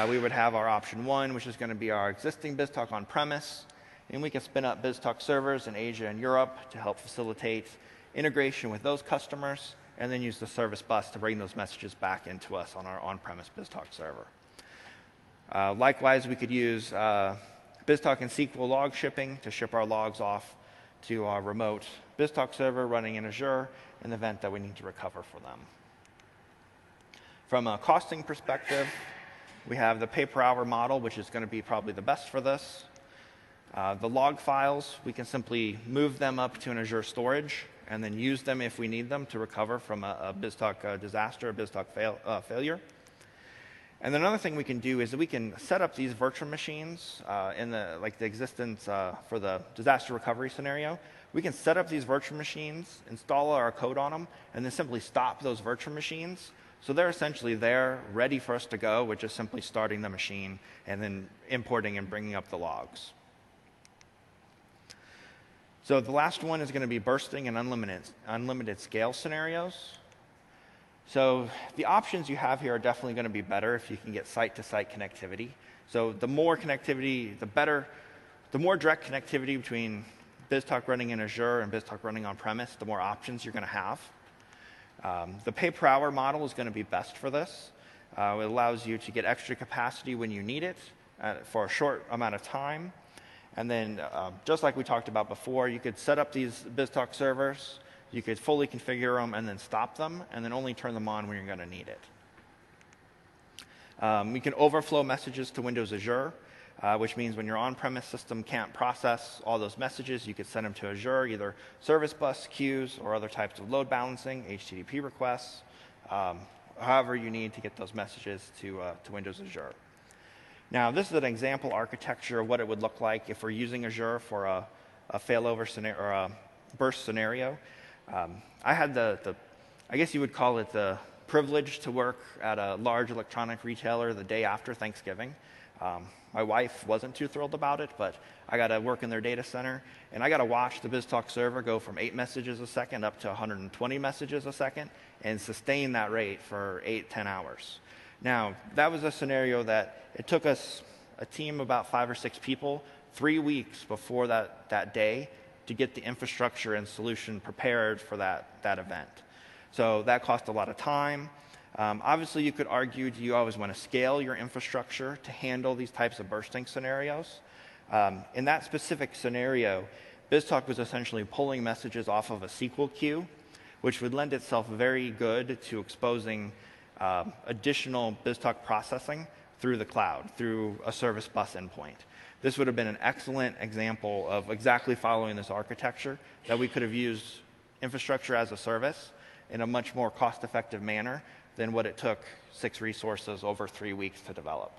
We would have our option 1, which is going to be our existing BizTalk on-premise. And we can spin up BizTalk servers in Asia and Europe to help facilitate integration with those customers, and then use the service bus to bring those messages back into us on our on-premise BizTalk server. Likewise, we could use BizTalk and SQL log shipping to ship our logs off to our remote BizTalk server running in Azure in the event that we need to recover for them. From a costing perspective, we have the pay-per-hour model, which is going to be probably the best for this. The log files, we can simply move them up to an Azure storage and then use them if we need them to recover from a BizTalk disaster, a BizTalk failure. And then another thing we can do is that we can set up these virtual machines in the existence for the disaster recovery scenario. We can set up these virtual machines, install our code on them, and then simply stop those virtual machines. So they're essentially there, ready for us to go, with just simply starting the machine and then importing and bringing up the logs. So the last one is going to be bursting and unlimited scale scenarios. So the options you have here are definitely going to be better if you can get site-to-site connectivity. So the more connectivity, the better. The more direct connectivity between BizTalk running in Azure and BizTalk running on-premise, the more options you're going to have. The pay-per-hour model is going to be best for this. It allows you to get extra capacity when you need it for a short amount of time. And then, just like we talked about before, you could set up these BizTalk servers. You could fully configure them and then stop them, and then only turn them on when you're going to need it. We can overflow messages to Windows Azure, which means when your on-premise system can't process all those messages, you could send them to Azure, either service bus queues or other types of load balancing, HTTP requests, however you need to get those messages to Windows Azure. Now, this is an example architecture of what it would look like if we're using Azure for a failover scenario or a burst scenario. I had I guess you would call it the privilege to work at a large electronic retailer the day after Thanksgiving. My wife wasn't too thrilled about it, but I got to work in their data center, and I got to watch the BizTalk server go from 8 messages a second up to 120 messages a second and sustain that rate for 8-10 hours. Now, that was a scenario that it took us, a team of about 5 or 6 people, 3 weeks before that day to get the infrastructure and solution prepared for that event. So that cost a lot of time. Obviously, you could argue, do you always want to scale your infrastructure to handle these types of bursting scenarios? In that specific scenario, BizTalk was essentially pulling messages off of a SQL queue, which would lend itself very good to exposing additional BizTalk processing through the cloud, through a service bus endpoint. This would have been an excellent example of exactly following this architecture, that we could have used infrastructure as a service in a much more cost-effective manner than what it took 6 resources over 3 weeks to develop.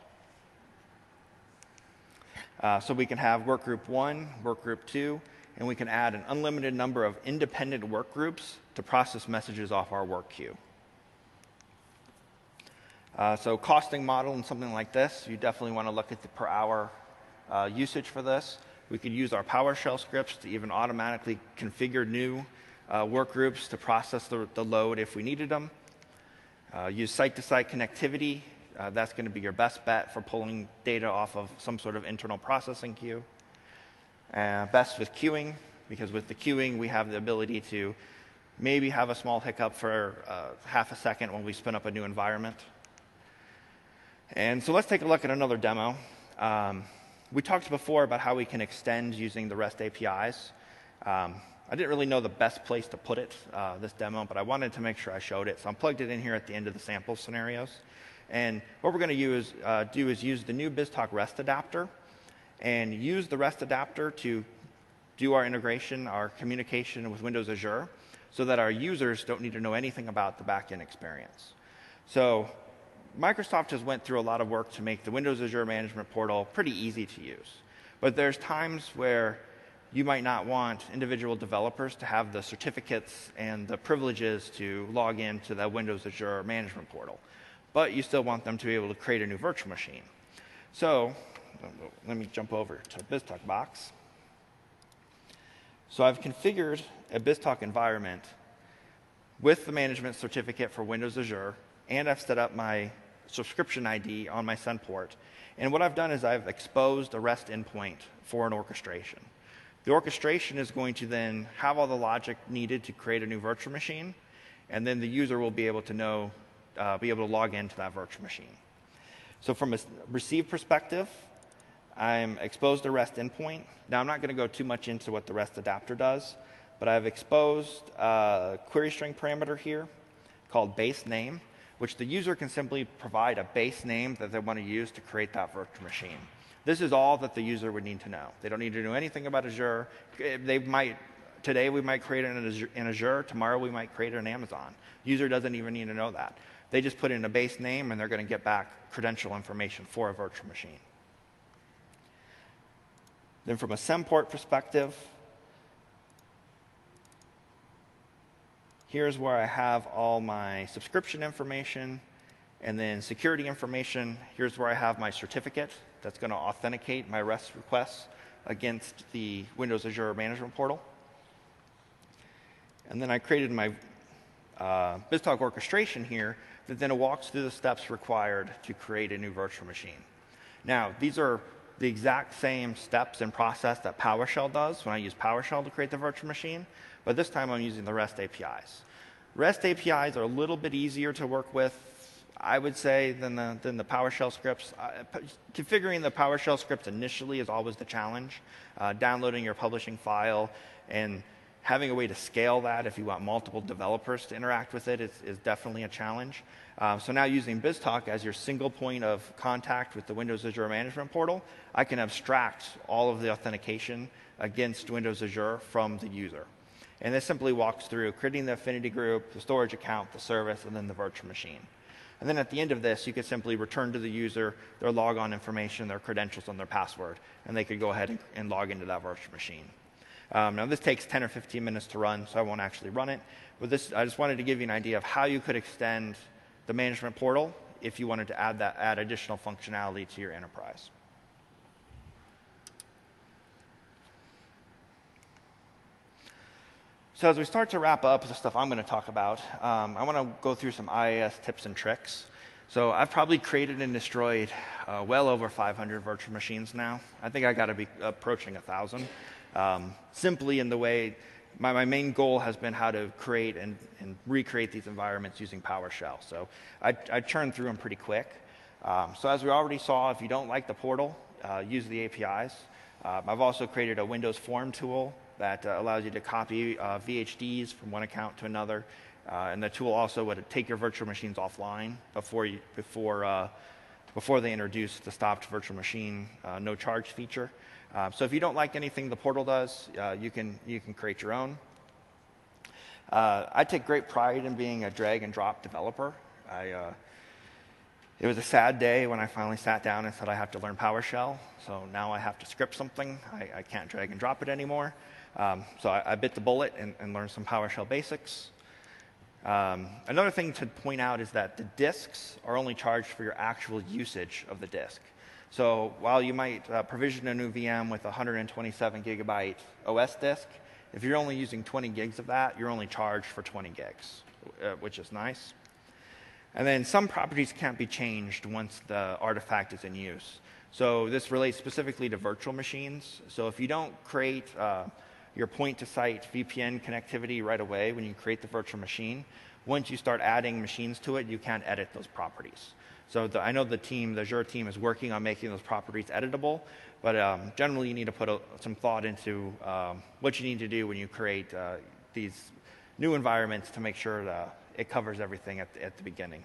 So we can have work group 1, work group 2, and we can add an unlimited number of independent work groups to process messages off our work queue. So costing model and something like this, you definitely want to look at the per hour usage for this. We could use our PowerShell scripts to even automatically configure new work groups to process the load if we needed them. Use site-to-site connectivity. That's going to be your best bet for pulling data off of some sort of internal processing queue. Best with queuing, because with the queuing, we have the ability to maybe have a small hiccup for half a second when we spin up a new environment. And so let's take a look at another demo. We talked before about how we can extend using the REST APIs. I didn't really know the best place to put it, this demo, but I wanted to make sure I showed it. So I plugged it in here at the end of the sample scenarios. And what we're going to do is use the new BizTalk REST adapter and use the REST adapter to do our integration, our communication with Windows Azure, so that our users don't need to know anything about the backend experience. So Microsoft has went through a lot of work to make the Windows Azure Management Portal pretty easy to use. But there's times where you might not want individual developers to have the certificates and the privileges to log into the Windows Azure Management Portal. But you still want them to be able to create a new virtual machine. So let me jump over to BizTalk box. So I've configured a BizTalk environment with the management certificate for Windows Azure, and I've set up my subscription ID on my send port. And what I've done is I've exposed a REST endpoint for an orchestration. The orchestration is going to then have all the logic needed to create a new virtual machine, and then the user will be able to log into that virtual machine. So from a receive perspective, I'm exposed a REST endpoint. Now I'm not going to go too much into what the REST adapter does, but I've exposed a query string parameter here called base name, which the user can simply provide a base name that they want to use to create that virtual machine. This is all that the user would need to know. They don't need to know anything about Azure. Today we might create it in Azure. Tomorrow we might create it in Amazon. User doesn't even need to know that. They just put in a base name and they're going to get back credential information for a virtual machine. Then from a SEM port perspective, here's where I have all my subscription information, and then security information. Here's where I have my certificate that's going to authenticate my REST requests against the Windows Azure Management Portal. And then I created my BizTalk orchestration here that then walks through the steps required to create a new virtual machine. Now, these are the exact same steps and process that PowerShell does when I use PowerShell to create the virtual machine, but this time I'm using the REST APIs. REST APIs are a little bit easier to work with, I would say, than the PowerShell scripts. Configuring the PowerShell scripts initially is always the challenge. Downloading your publishing file and having a way to scale that if you want multiple developers to interact with it is definitely a challenge. So now using BizTalk as your single point of contact with the Windows Azure Management Portal, I can abstract all of the authentication against Windows Azure from the user. And this simply walks through creating the affinity group, the storage account, the service, and then the virtual machine. And then at the end of this, you could simply return to the user their logon information, their credentials, and their password, and they could go ahead and log into that virtual machine. Now this takes 10 or 15 minutes to run, so I won't actually run it. But I just wanted to give you an idea of how you could extend the management portal if you wanted to add additional functionality to your enterprise. So as we start to wrap up the stuff I'm going to talk about, I want to go through some IaaS tips and tricks. So I've probably created and destroyed well over 500 virtual machines now. I think I got to be approaching 1,000. Simply in the way my main goal has been how to create and recreate these environments using PowerShell. So I churned through them pretty quick. So as we already saw, if you don't like the portal, use the APIs. I've also created a Windows form tool that allows you to copy VHDs from one account to another. And the tool also would take your virtual machines offline before they introduce the stopped virtual machine no charge feature. So if you don't like anything the portal does, you can create your own. I take great pride in being a drag and drop developer. It was a sad day when I finally sat down and said I have to learn PowerShell. So now I have to script something. I can't drag and drop it anymore. So I bit the bullet and learned some PowerShell basics. Another thing to point out is that the disks are only charged for your actual usage of the disk. So while you might provision a new VM with a 127 gigabyte OS disk, if you're only using 20 gigs of that, you're only charged for 20 gigs, which is nice. And then some properties can't be changed once the artifact is in use. So this relates specifically to virtual machines. So if you don't create your point-to-site VPN connectivity right away when you create the virtual machine, once you start adding machines to it, you can't edit those properties. So I know the Azure team is working on making those properties editable, but generally you need to put some thought into what you need to do when you create these new environments to make sure that it covers everything at the beginning.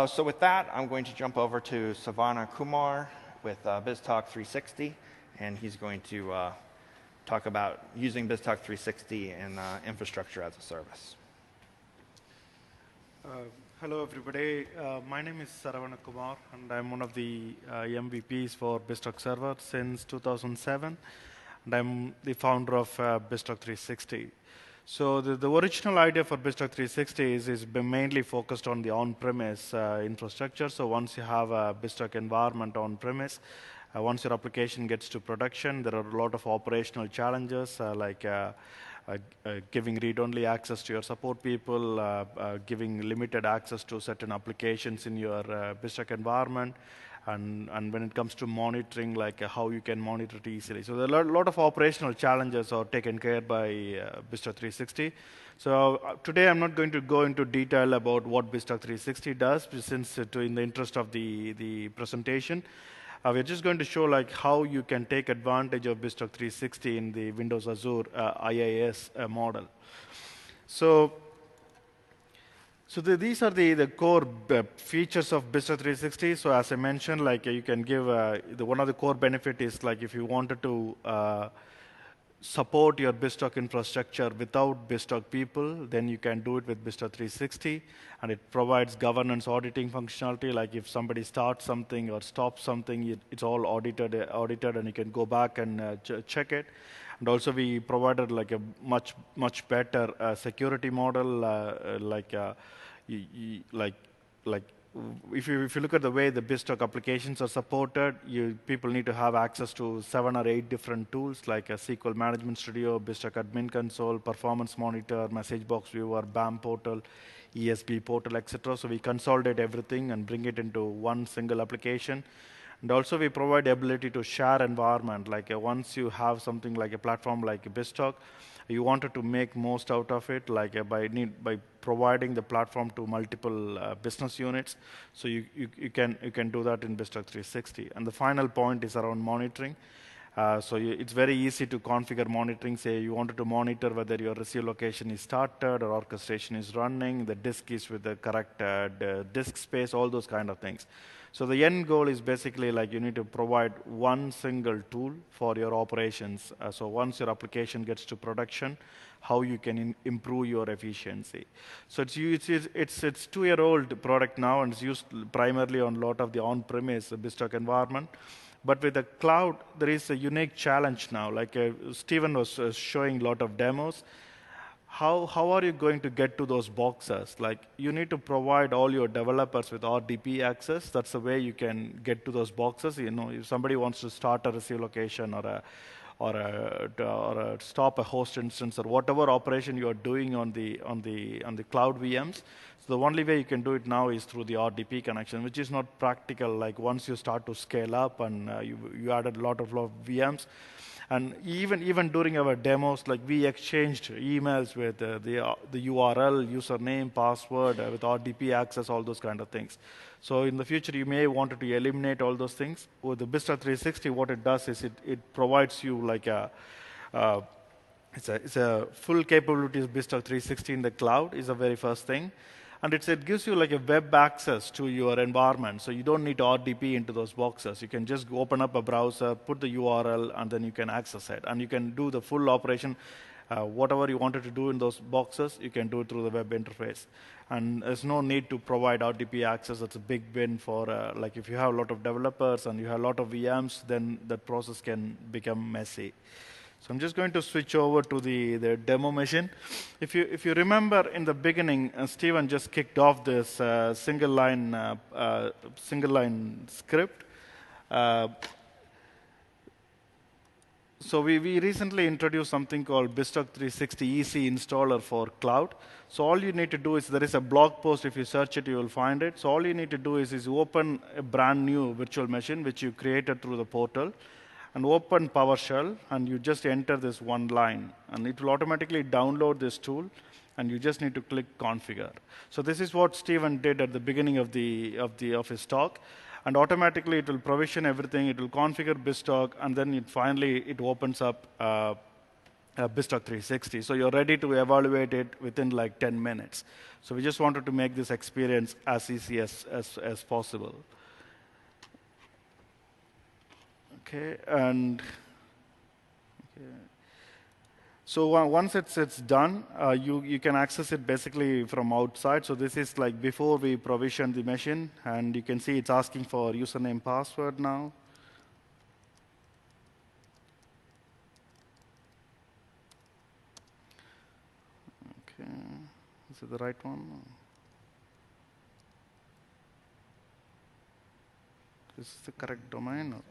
So with that, I'm going to jump over to Savana Kumar with BizTalk 360, and he's going to talk about using BizTalk 360 in infrastructure as a service. Hello, everybody. My name is Saravana Kumar, and I'm one of the MVPs for BizTalk Server since 2007, and I'm the founder of BizTalk 360. So the original idea for BizTalk 360 is mainly focused on the on-premise infrastructure. So once you have a BizTalk environment on-premise, once your application gets to production, there are a lot of operational challenges like giving read-only access to your support people, giving limited access to certain applications in your BizTalk environment, and when it comes to monitoring, like how you can monitor it easily. So there are a lot of operational challenges are taken care by BizTalk 360. So today I'm not going to go into detail about what BizTalk 360 does, since in the interest of the presentation, we're just going to show like how you can take advantage of BizTalk 360 in the Windows Azure IaaS model. So these are the core features of BizTalk 360. So as I mentioned, like you can give one of the core benefit is like if you wanted to support your BizTalk infrastructure without BizTalk people, then you can do it with BizTalk 360, and it provides governance auditing functionality. Like if somebody starts something or stops something, it's all audited, and you can go back and check it. And also, we provided like a much better security model, if you look at the way the BizTalk applications are supported, people need to have access to 7 or 8 different tools like a SQL Management Studio, BizTalk Admin Console, Performance Monitor, Message Box Viewer, BAM Portal, ESB Portal, etc. So we consolidate everything and bring it into one single application. And also we provide the ability to share environment. Like once you have something like a platform like BizTalk, you wanted to make most out of it, like by providing the platform to multiple business units. So you can do that in BizTalk 360. And the final point is around monitoring. It's very easy to configure monitoring. Say you wanted to monitor whether your receive location is started or orchestration is running, the disk is with the correct disk space, all those kind of things. So the end goal is basically like you need to provide one single tool for your operations. So once your application gets to production, how you can improve your efficiency. So it's 2-year-old product now, and it's used primarily on a lot of the on-premise BizTalk environment. But with the cloud, there is a unique challenge now. Like Stephen was showing a lot of demos. How are you going to get to those boxes? Like you need to provide all your developers with RDP access. That's the way you can get to those boxes. You know, if somebody wants to start a receive location or stop a host instance or whatever operation you are doing on the cloud VMs, so the only way you can do it now is through the RDP connection, which is not practical. Like once you start to scale up and you added a lot of VMs. And even during our demos, like we exchanged emails with the URL, username, password, with RDP access, all those kind of things. So in the future, you may want to eliminate all those things. With the BizTalk 360, what it does is it provides you like it's a full capabilities BizTalk 360 in the cloud is the very first thing. And it gives you like a web access to your environment. So you don't need to RDP into those boxes. You can just open up a browser, put the URL, and then you can access it. And you can do the full operation Whatever you wanted to do in those boxes, you can do it through the web interface. And there's no need to provide RDP access. That's a big win for, like if you have a lot of developers and you have a lot of VMs, then that process can become messy. So I'm just going to switch over to the demo machine. If you remember in the beginning, Steven just kicked off this single line script. So we recently introduced something called BizTalk 360 EC installer for cloud. So all you need to do is, there is a blog post, if you search it, you will find it. So all you need to do is you open a brand new virtual machine, which you created through the portal, and open PowerShell, and you just enter this one line. And it will automatically download this tool, and you just need to click configure. So this is what Steven did at the beginning of his talk. And automatically it will provision everything, it will configure BizTalk, and then it opens up BizTalk 360. So you're ready to evaluate it within like 10 minutes. So we just wanted to make this experience as easy as possible. Okay, and so once it's done, you can access it basically from outside. So this is like before we provision the machine, and you can see it's asking for username, password now. Okay, is it the right one? Is this the correct domain? Or?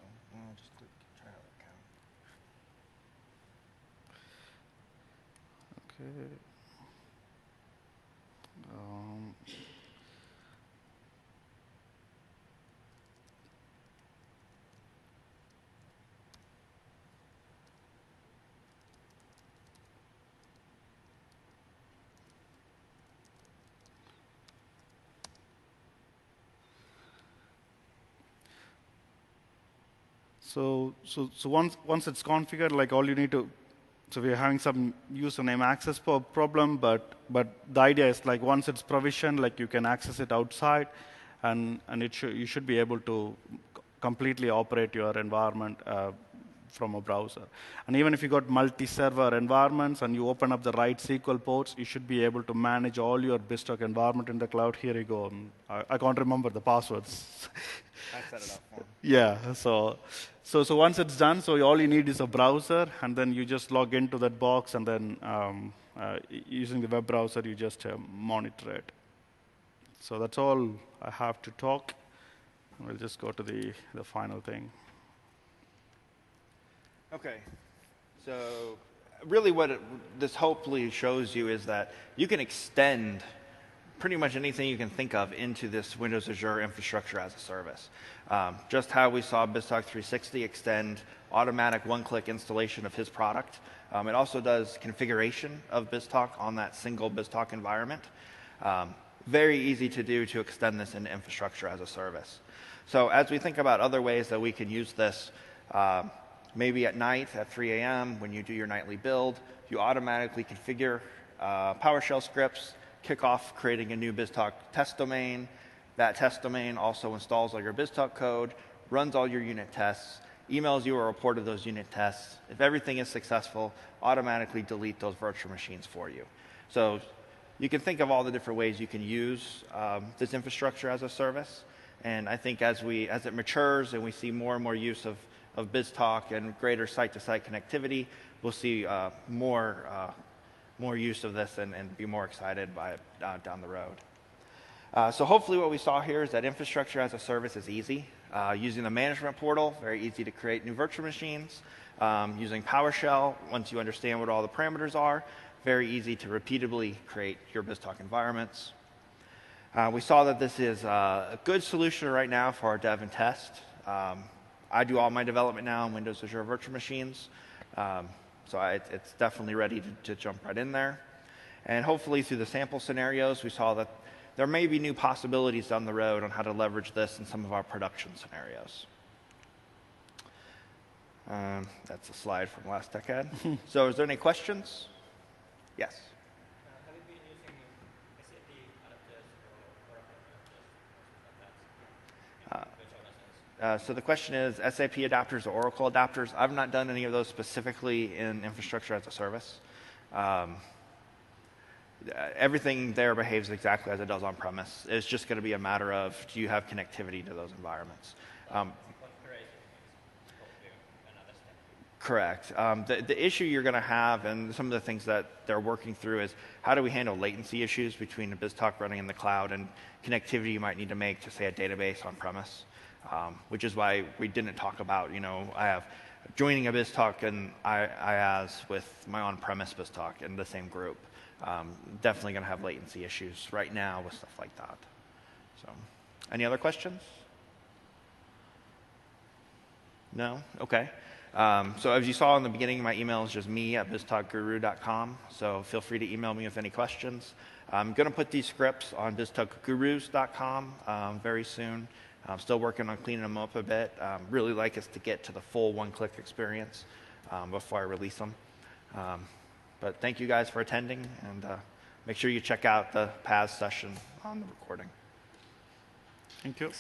Okay. So once it's configured, like all you need to. So we're having some username access problem, but the idea is like once it's provisioned, like you can access it outside, and you should be able to completely operate your environment from a browser. And even if you got multi-server environments and you open up the right SQL ports, you should be able to manage all your BizTalk environment in the cloud. Here you go. I can't remember the passwords. I set it up for him. Yeah, so once it's done, so all you need is a browser, and then you just log into that box, and then using the web browser, you just monitor it. So that's all I have to talk. We'll just go to the final thing. Okay, so really what this hopefully shows you is that you can extend pretty much anything you can think of into this Windows Azure infrastructure as a service. Just how we saw BizTalk 360 extend automatic one-click installation of his product. It also does configuration of BizTalk on that single BizTalk environment. Very easy to do to extend this into infrastructure as a service. So as we think about other ways that we can use this, maybe at night at 3 a.m. when you do your nightly build, you automatically configure PowerShell scripts, kick off creating a new BizTalk test domain. That test domain also installs all your BizTalk code, runs all your unit tests, emails you a report of those unit tests. If everything is successful, automatically delete those virtual machines for you. So you can think of all the different ways you can use this infrastructure as a service. And I think as it matures and we see more and more use of BizTalk and greater site-to-site connectivity, we'll see more use of this and be more excited by it down the road. So hopefully what we saw here is that infrastructure as a service is easy. Using the management portal, very easy to create new virtual machines. Using PowerShell, once you understand what all the parameters are, very easy to repeatably create your BizTalk environments. We saw that this is a good solution right now for our dev and test. I do all my development now in Windows Azure virtual machines. So it's definitely ready to jump right in there. And hopefully through the sample scenarios, we saw that there may be new possibilities down the road on how to leverage this in some of our production scenarios. That's a slide from last TechEd. So is there any questions? Yes. Have you been using SAP adapters or adapters? So the question is SAP adapters or Oracle adapters. I've not done any of those specifically in infrastructure as a service. Everything there behaves exactly as it does on premise. It's just going to be a matter of, do you have connectivity to those environments? Correct. The issue you're going to have, and some of the things that they're working through, is how do we handle latency issues between a BizTalk running in the cloud and connectivity you might need to make to, say, a database on premise, which is why we didn't talk about, I have joining a BizTalk and IaaS with my on-premise BizTalk in the same group. Definitely going to have latency issues right now with stuff like that. So, any other questions? No? Okay. So as you saw in the beginning, my email is just me@biztalkguru.com. So feel free to email me with any questions. I'm going to put these scripts on biztalkgurus.com very soon. I'm still working on cleaning them up a bit. Really like us to get to the full one-click experience before I release them. But thank you guys for attending, and make sure you check out the PaaS session on the recording. Thank you.